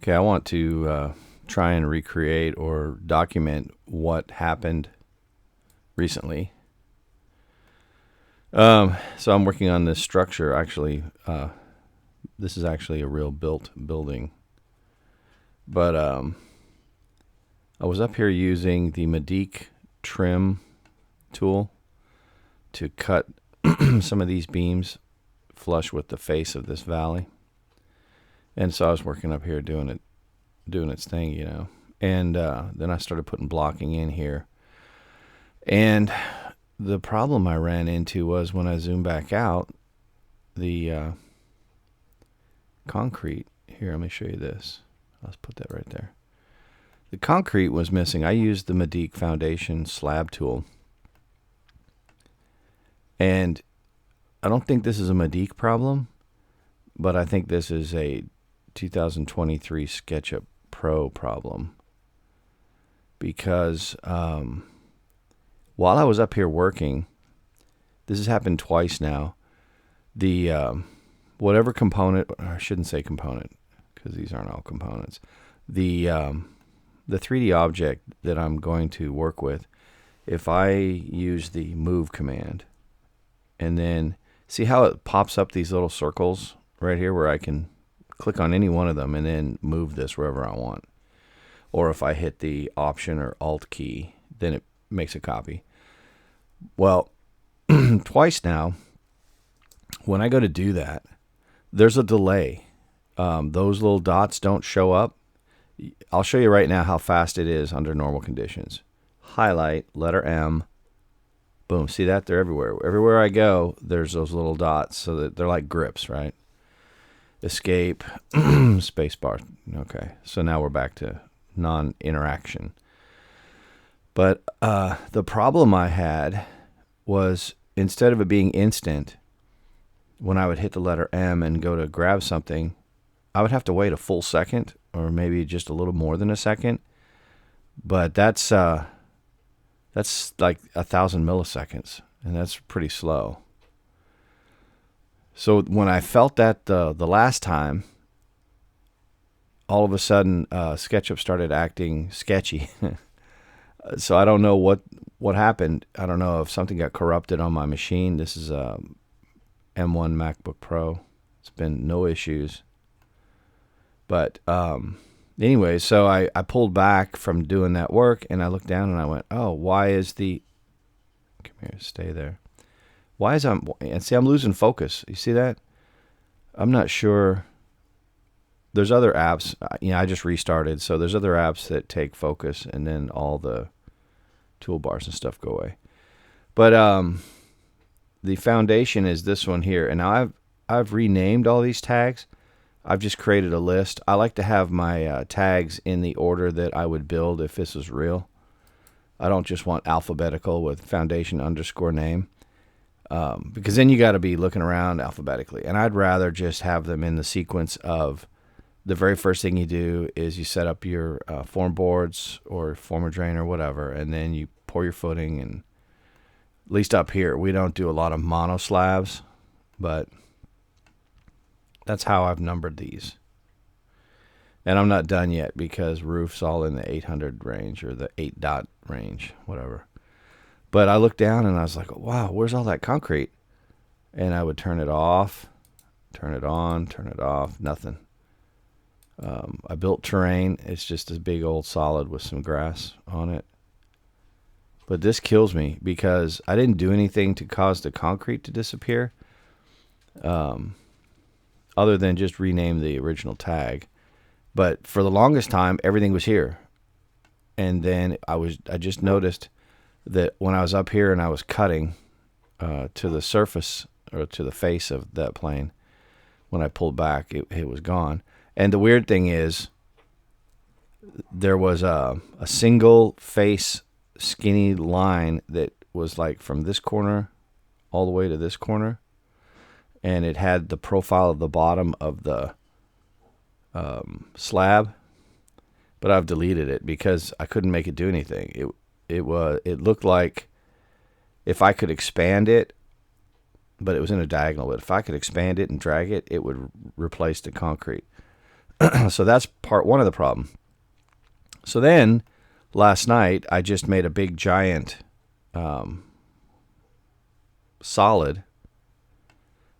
Okay, I want to try and recreate or document what happened recently. So I'm working on this structure. Actually, this is actually a real built building. But I was up here using the Medique trim tool to cut some of these beams flush with the face of this valley. And so I was working up here doing its thing. And then I started putting blocking in here. And the problem I ran into was when I zoomed back out, the concrete. Here, let me show you this. Let's put that right there. The concrete was missing. I used the Medique Foundation slab tool. And I don't think this is a Medique problem, but I think this is a 2023 SketchUp Pro problem. Because while I was up here working, this has happened twice now, the whatever component, or I shouldn't say component, because these aren't all components, the 3D object that I'm going to work with, if I use the move command, and then see how it pops up these little circles right here where I can click on any one of them and then move this wherever I want. Or if I hit the Option or Alt key, then it makes a copy. Well, twice now, when I go to do that, there's a delay. Those little dots don't show up. I'll show you right now how fast it is under normal conditions. Highlight, letter M, boom. See that? They're everywhere. Everywhere I go, there's those little dots, so that they're like grips, right? Escape, spacebar. Okay, so now we're back to non-interaction. But the problem I had was, instead of it being instant, when I would hit the letter M and go to grab something, I would have to wait a full second, or maybe just a little more than a second. But that's like 1,000 milliseconds, and that's pretty slow. So when I felt that the last time, all of a sudden SketchUp started acting sketchy. So I don't know what happened. I don't know if something got corrupted on my machine. This is a M1 MacBook Pro. It's been no issues. But anyway, so I pulled back from doing that work, and I looked down and I went, oh, why is the... Come here, stay there. Why is I'm losing focus. You see that? I'm not sure. There's other apps. I just restarted, so there's other apps that take focus, and then all the toolbars and stuff go away. But the foundation is this one here, and now I've renamed all these tags. I've just created a list. I like to have my tags in the order that I would build if this was real. I don't just want alphabetical with foundation _ name, because then you got to be looking around alphabetically. And I'd rather just have them in the sequence of the very first thing you do is you set up your form boards or former drain or whatever, and then you pour your footing. And at least up here, we don't do a lot of mono slabs, but that's how I've numbered these. And I'm not done yet because roof's all in the 800 range or the 8 dot range, whatever. But I looked down and I was like, wow, where's all that concrete? And I would turn it off, turn it on, turn it off, nothing. I built terrain. It's just a big old solid with some grass on it. But this kills me because I didn't do anything to cause the concrete to disappear, other than just rename the original tag. But for the longest time, everything was here. And then I just noticed that when I was up here and I was cutting to the surface or to the face of that plane, when I pulled back, it was gone. And the weird thing is, there was a single face skinny line that was like from this corner all the way to this corner. And it had the profile of the bottom of the slab, but I've deleted it because I couldn't make it do anything. It looked like if I could expand it, but it was in a diagonal. But if I could expand it and drag it, it would replace the concrete. So that's part one of the problem. So then last night I just made a big giant solid,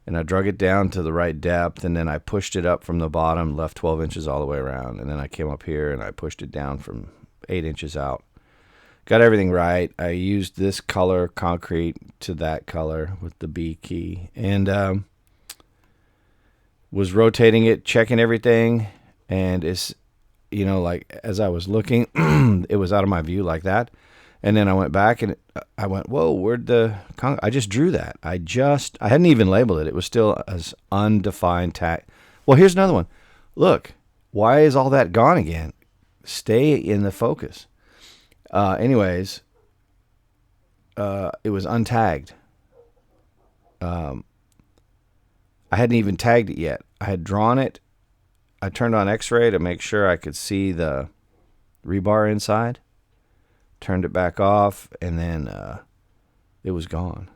and I drug it down to the right depth, and then I pushed it up from the bottom, left 12 inches all the way around, and then I came up here and I pushed it down from 8 inches out. Got everything right. I used this color concrete to that color with the B key, and was rotating it, checking everything, and it's, like as I was looking, it was out of my view like that. And then I went back and I went, whoa, where'd I just drew that. I hadn't even labeled it. It was still as undefined tag. Well, here's another one. Look, why is all that gone again? Stay in the focus. Anyways, it was untagged. I hadn't even tagged it yet. I had drawn it. I turned on X-ray to make sure I could see the rebar inside. Turned it back off, and then it was gone.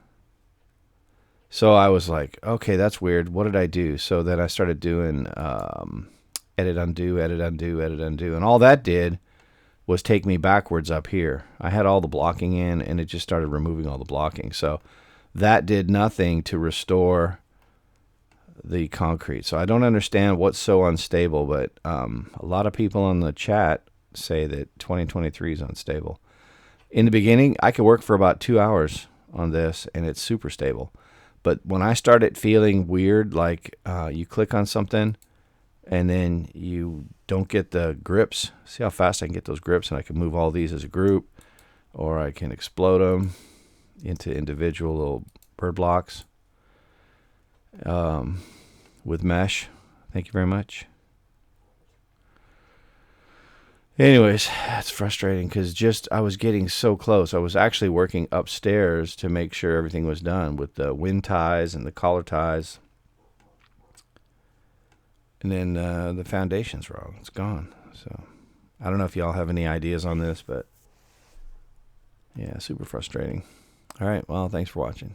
So I was like, okay, that's weird. What did I do? So then I started doing edit, undo, edit, undo, edit, undo. And all that did was take me backwards up here. I had all the blocking in, and it just started removing all the blocking. So that did nothing to restore the concrete. So I don't understand what's so unstable, but a lot of people on the chat say that 2023 is unstable. In the beginning, I could work for about 2 hours on this, and it's super stable. But when I started feeling weird, like you click on something, and then you don't get the grips. See how fast I can get those grips, and I can move all these as a group, or I can explode them into individual little bird blocks with mesh. Thank you very much. Anyways, it's frustrating because I was getting so close. I was actually working upstairs to make sure everything was done with the wind ties and the collar ties. And then the foundation's wrong. It's gone. So I don't know if y'all have any ideas on this, but yeah, super frustrating. All right. Well, thanks for watching.